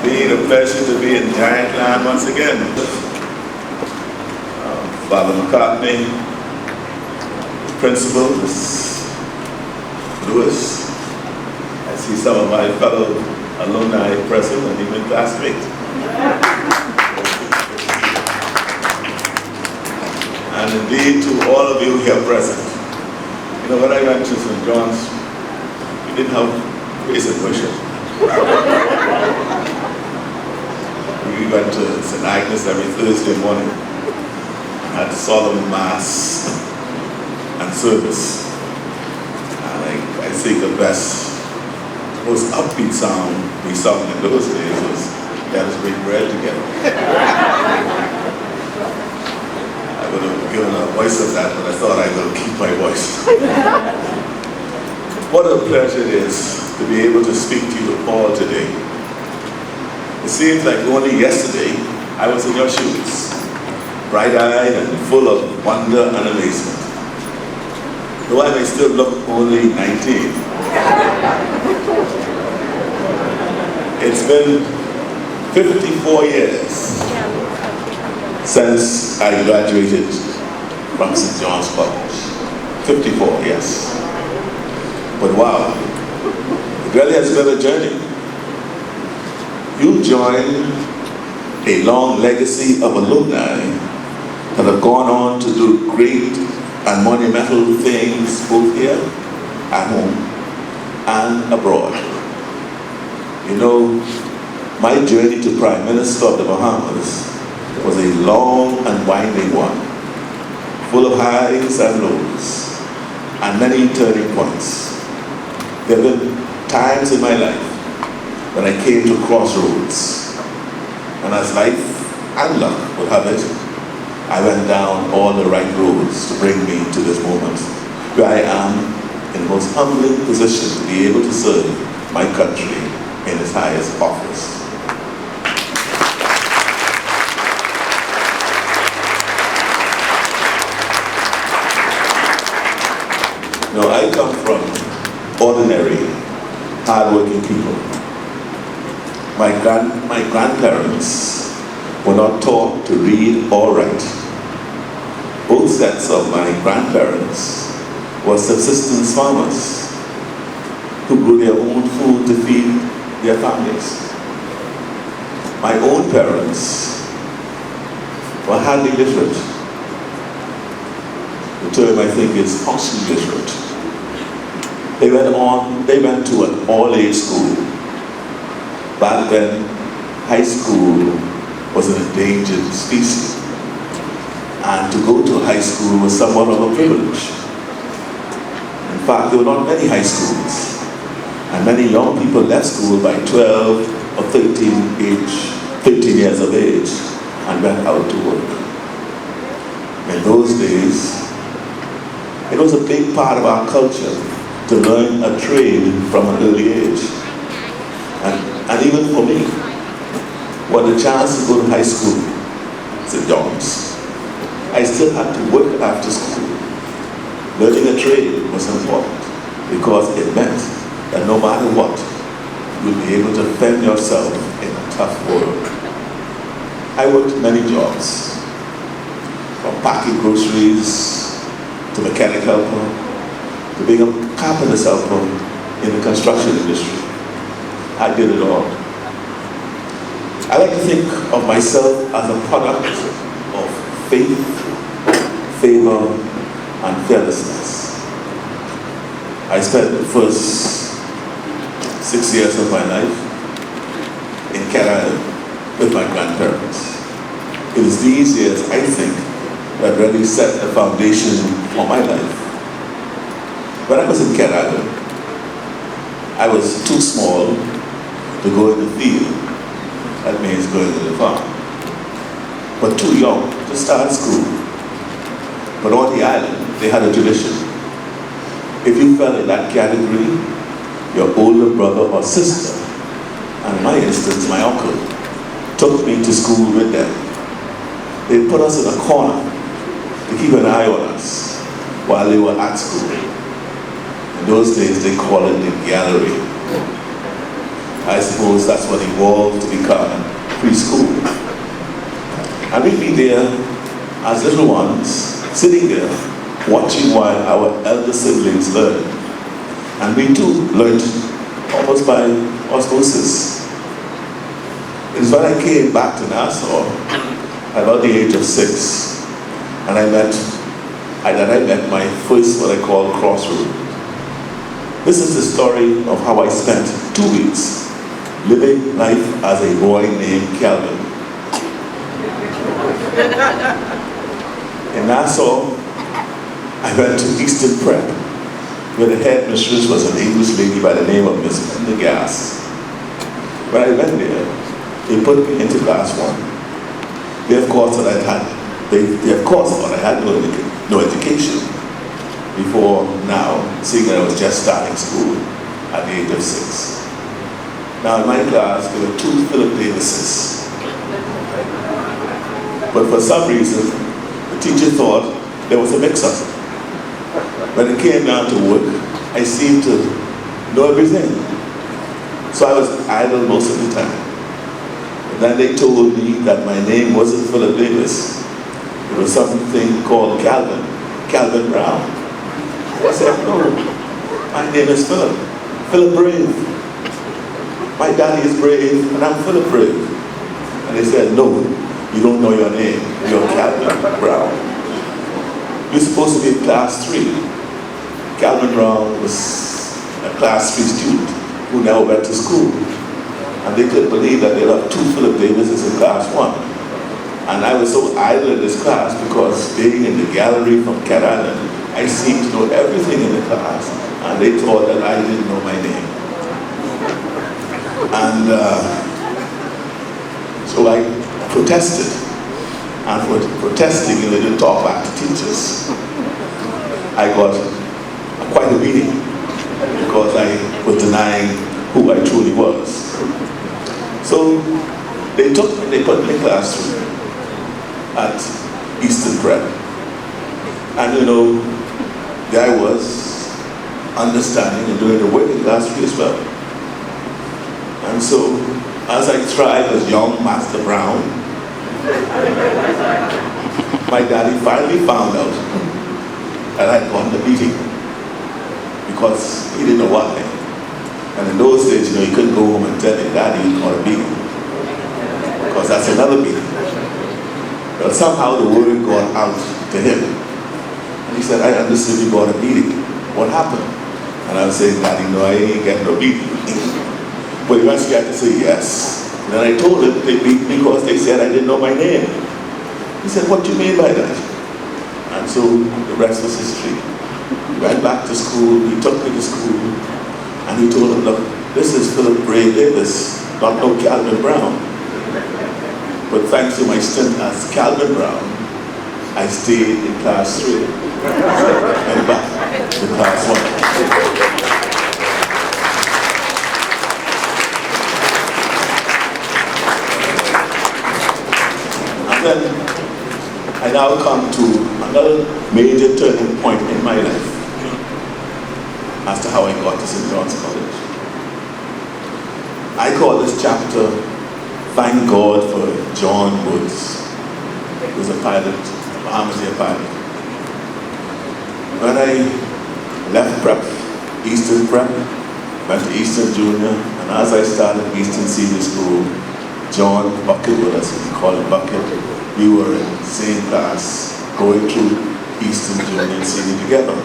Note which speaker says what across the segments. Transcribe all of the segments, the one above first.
Speaker 1: Indeed, a pleasure to be in Giant Land once again. Father McCartney, Principal, Miss Lewis. I see some of my fellow alumni present and even classmates. And indeed to all of you here present. You know, when I went to St. John's, we didn't have praise and worship. We went to St. Agnes every Thursday morning, had solemn mass and service. And I think the best, most upbeat song we sung in those days was "Let Us Break Bread Together." I would have given a voice of that, but I thought I would keep my voice. What a pleasure it is to be able to speak to you all today. It seems like only yesterday I was in your shoes, bright-eyed and full of wonder and amazement. Though I may still look only 19. It's been 54 years since I graduated from St. John's College. 54, yes. But wow, it really has been a journey. You've joined a long legacy of alumni that have gone on to do great and monumental things both here at home and abroad. You know, my journey to Prime Minister of the Bahamas was a long and winding one, full of highs and lows, and many turning points. There have been times in my life when I came to crossroads, and as life and luck would have it, I went down all the right roads to bring me to this moment, where I am in the most humbling position to be able to serve my country in its highest office. Now, I come from ordinary, hard-working people. My grandparents were not taught to read or write. Both sets of my grandparents were subsistence farmers who grew their own food to feed their families. My own parents were hardly literate. The term, I think, is functionally literate. They went to an all-age school. Back then, high school was an endangered species. And to go to high school was somewhat of a privilege. In fact, there were not many high schools. And many young people left school by 12 or 13 years of age and went out to work. In those days, it was a big part of our culture to learn a trade from an early age. And even for me, what the chance to go to high school, St. John's, I still had to work after school. Learning a trade was important because it meant that no matter what, you'd be able to fend yourself in a tough world. I worked many jobs, from packing groceries to mechanic helper, to being a carpenter's helper in the construction industry. I did it all. I like to think of myself as a product of faith, favor, and fearlessness. I spent the first 6 years of my life in Canada with my grandparents. It is these years, I think, that really set the foundation for my life. When I was in Canada, I was too small to go in the field. That means going to the farm. But too young to start school. But on the island, they had a tradition. If you fell in that category, your older brother or sister, and in my instance, my uncle, took me to school with them. They put us in a corner to keep an eye on us while they were at school. In those days, they called it the gallery. I suppose that's what evolved to become preschool. And we'd be there as little ones, sitting there, watching while our elder siblings learned. And we too learned almost by osmosis. It is when I came back to Nassau, at about the age of 6, and I met my first, what I call, crossroad. This is the story of how I spent 2 weeks living life as a boy named Calvin. In Nassau, I went to Eastern Prep, where the headmistress was an English lady by the name of Miss Pendergast. When I went there, they put me into class 1. They of course thought I had no education before now, seeing that I was just starting school at the age of 6. Now in my class, there were 2 Philip Davises. But for some reason, the teacher thought there was a mix-up. When it came down to work, I seemed to know everything. So I was idle most of the time. And then they told me that my name wasn't Philip Davis. It was something called Calvin Brown. I said, no, my name is Philip Brave. My daddy is Brave, and I'm Philip Brave. And they said, no, you don't know your name. You're Calvin Brown. You're supposed to be in class 3. Calvin Brown was a class 3 student who never went to school. And they couldn't believe that they left 2 Philip Davises in class 1. And I was so idle in this class because being in the gallery from Cat Island, I seemed to know everything in the class. And they thought that I didn't know my name. And so I protested. And for protesting, they didn't talk back to teachers. I got quite a beating because I was denying who I truly was. So they put me in class 3 at Eastern Prep. And there I was, understanding and doing the work in class 3 as well. And so, as I tried as young Master Brown, my daddy finally found out that I'd gotten a beating because he didn't know what thing. And in those days, you couldn't go home and tell your daddy you got a beating because that's another beating. But somehow the word got out to him. And he said, I understood you got a beating. What happened? And I was saying, Daddy, no, I ain't getting no beating. But eventually I had to say yes. And then I told him they beat me because they said I didn't know my name. He said, what do you mean by that? And so the rest was history. We went back to school, he took me to school, and he told him, look, this is Philip Bray Davis, not no Calvin Brown. But thanks to my stint as Calvin Brown, I stayed in class 3 and back to class 1. And then I now come to another major turning point in my life as to how I got to St. John's College. I call this chapter, Thank God for John Woods, who was a pilot, a Bahamas Air pilot. When I left prep, Eastern Prep, went to Eastern Junior, and as I started Eastern Senior School, John Bucket with us, we call him Bucket. We were in the same class, going through Eastern Junior and Senior together.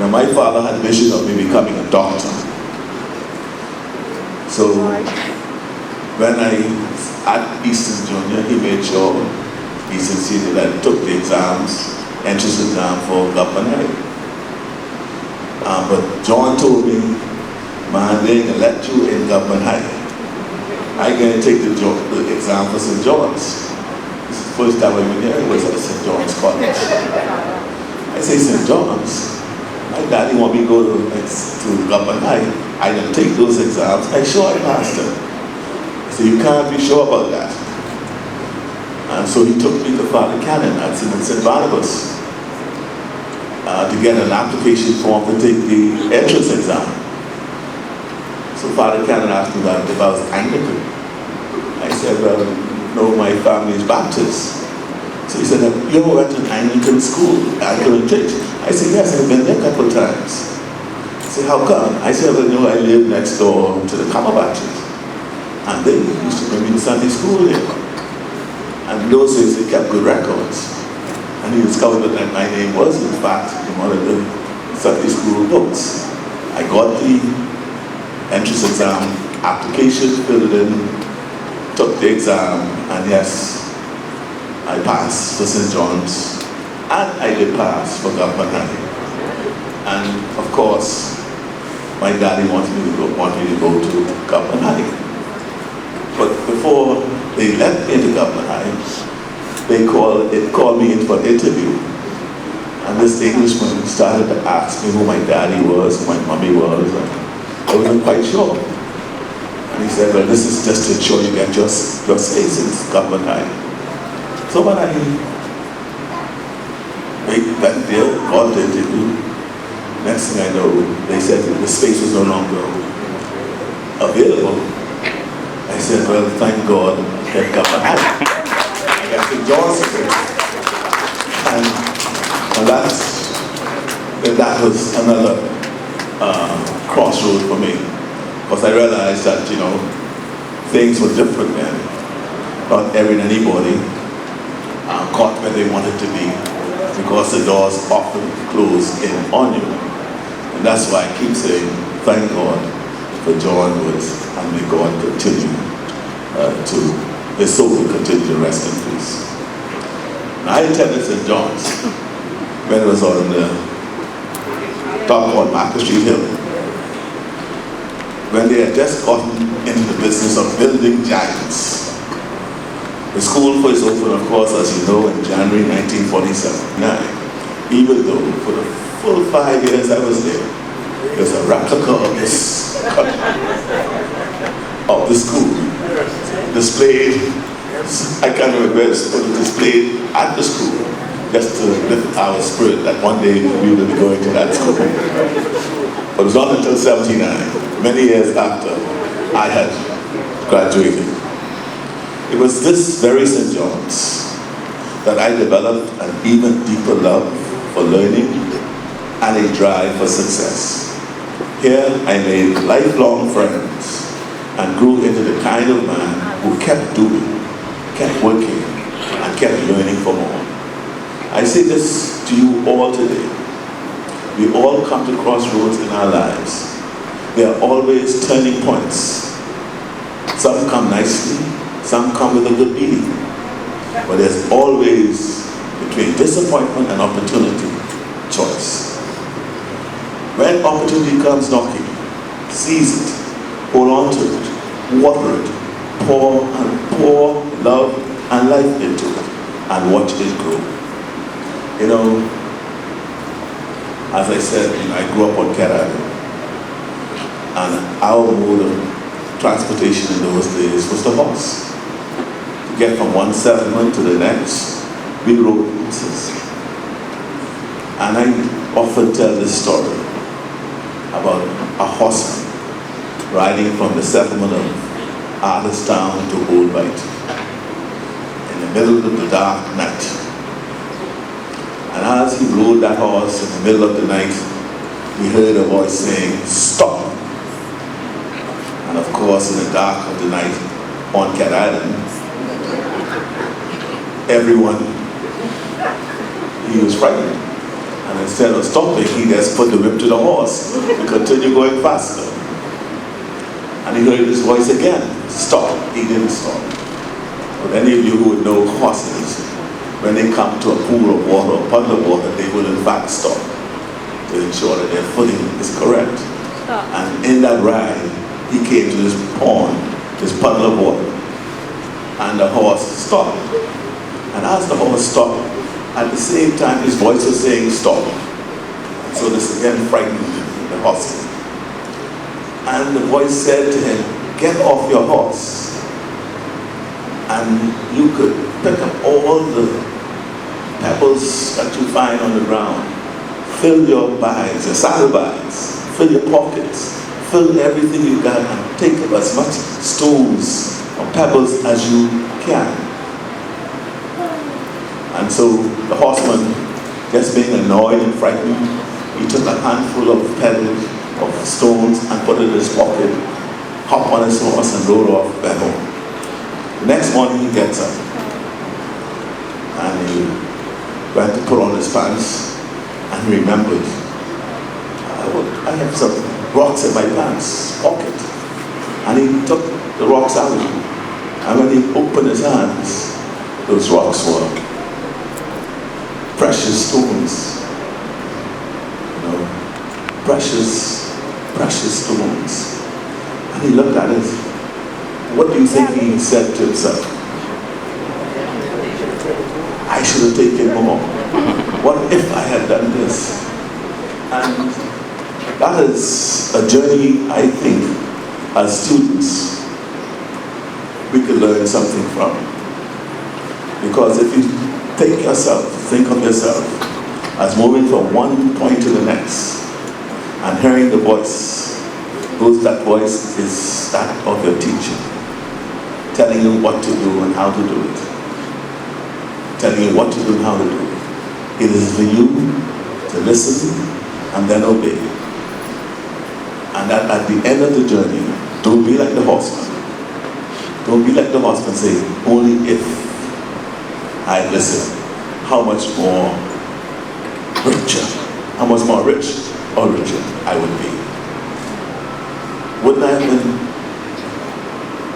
Speaker 1: Now my father had a vision of me becoming a doctor. So when I, at Eastern Junior, he made sure Eastern Senior that I took the exams, entrance exam for Government High. But John told me, man, they ain't gonna let you in Government High. I gonna take the exam for St. John's. This is the first time I've been here, I was at St. John's College. I say, St. John's? My daddy want me to go to Government High. I didn't take those exams. I sure I passed them. I said, you can't be sure about that. And so he took me to Father Cannon at St. Barnabas to get an application form to take the entrance exam. So Father Cannon asked me if I was Anglican. I said, well, no, my family is Baptist. So he said, you ever went to an Anglican school, Anglican church? I said, yes, I've been there a couple of times. He said, how come? I said, well, I live next door to the Carmel Baptist. And they used to bring me to Sunday school there. And in those days, they kept good records. And he discovered that my name was, in fact, in one of the Sunday school books. I got the entrance exam application, filled it in, took the exam, and yes, I passed for St. John's, and I did pass for Government High. And of course, my daddy wanted me to go to Government High. But before they let me into Government High, they called me in for an interview. And this Englishman started to ask me who my daddy was, who my mommy was, and I wasn't quite sure. And he said, well, this is just to ensure you get your space in Government High. So when I went there, got the interview, next thing I know, they said the space was no longer available. I said, well, thank God, I got my hand. I got St. John's space. And that was another crossroad for me. Because I realized that, things were different then. Not anybody caught where they wanted to be, because the doors often close in on you. And that's why I keep saying, thank God for John Woods, and may God continue his soul will continue to rest in peace. Now, I attended St. John's when it was on the top on Market Street Hill, when they had just gotten into the business of building giants. The school first opened, of course, as you know, in January 1947. Even though for the full 5 years I was there, there's a replica of the school displayed. I can't remember where it's displayed at the school, just to lift our spirit that one day we will be going to that school. But it was not until 1979, many years after I had graduated. It was this very St. John's that I developed an even deeper love for learning and a drive for success. Here I made lifelong friends and grew into the kind of man who kept doing, kept working, and kept learning for more. I say this to you all today. We all come to crossroads in our lives. There are always turning points. Some come nicely, some come with a good beating. But there's always, between disappointment and opportunity, choice. When opportunity comes knocking, seize it, hold on to it, water it, pour love and life into it, and watch it grow. As I said, I grew up on Cat Avenue, and our mode of transportation in those days was the horse. To get from one settlement to the next, we rode horses. And I often tell this story about a horseman riding from the settlement of Artistown to Old White in the middle of the dark night. And as he rode that horse in the middle of the night, we heard a voice saying, "Stop!" And of course, in the dark of the night on Cat Island, everyone, he was frightened. And instead of stopping, he just put the whip to the horse to continue going faster. And he heard his voice again, "Stop." He didn't stop. But any of you who would know horses, when they come to a pool of water or puddle of water, they will in fact stop to ensure that their footing is correct. And in that ride, he came to this pond, this puddle of water, and the horse stopped. And as the horse stopped, at the same time his voice was saying, "Stop." So this again frightened the horse. And the voice said to him, "Get off your horse, and you could pick up all the pebbles that you find on the ground. Fill your bags, your saddlebags, fill your pockets, fill everything you got and take up as much stones or pebbles as you can. And so the horseman, just being annoyed and frightened, he took a handful of pebbles, of stones, and put it in his pocket, hopped on his horse and rode off back home. The next morning he gets up and he went to put on his pants and he remembered, I have some rocks in my pants pocket. And he took the rocks out. And when he opened his hands, those rocks were precious stones. You know, precious stones. And he looked at it. What do you think he said to himself? I should have taken more. What if I had done this? And that is a journey, I think, as students, we could learn something from. Because if you think of yourself as moving from one point to the next, and hearing the voice, that voice is that of your teacher, telling you what to do and how to do it. Telling you what to do and how to do it. It is for you to listen and then obey. And that at the end of the journey, don't be like the horseman. Don't be like the horseman saying, only if I listen, how much more richer, how much more rich or richer I would be. Wouldn't I have been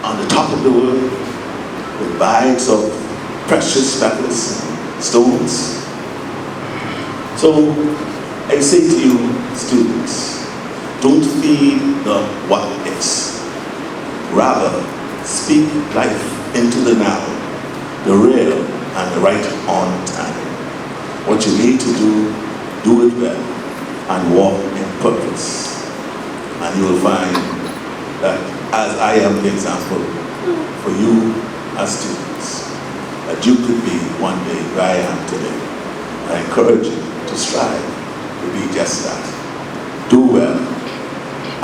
Speaker 1: on the top of the world with bags of precious metals and stones? So I say to you, students, don't feed the what ifs. Rather, speak life into the now, the real and the right on time. What you need to do it well and walk in purpose. And you will find that as I am the example for you as students, that you could be one day where I am today. I encourage you to strive to be just that. Do well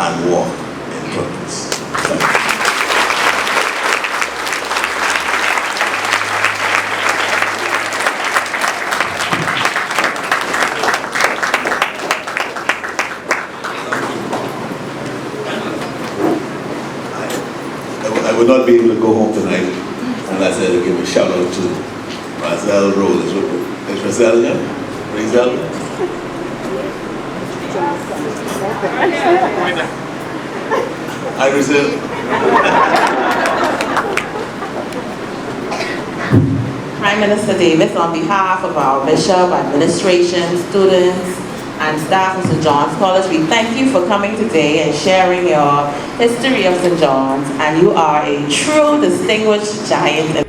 Speaker 1: and walk in purpose. Thank you. I would not be able to go home tonight unless I give a shout out to Razel Rose. Is Razel here? Razel? Hi, Razel.
Speaker 2: Prime Minister Davis, on behalf of our bishop, administration, students, and staff of St. John's College, we thank you for coming today and sharing your history of St. John's, and you are a true distinguished giant.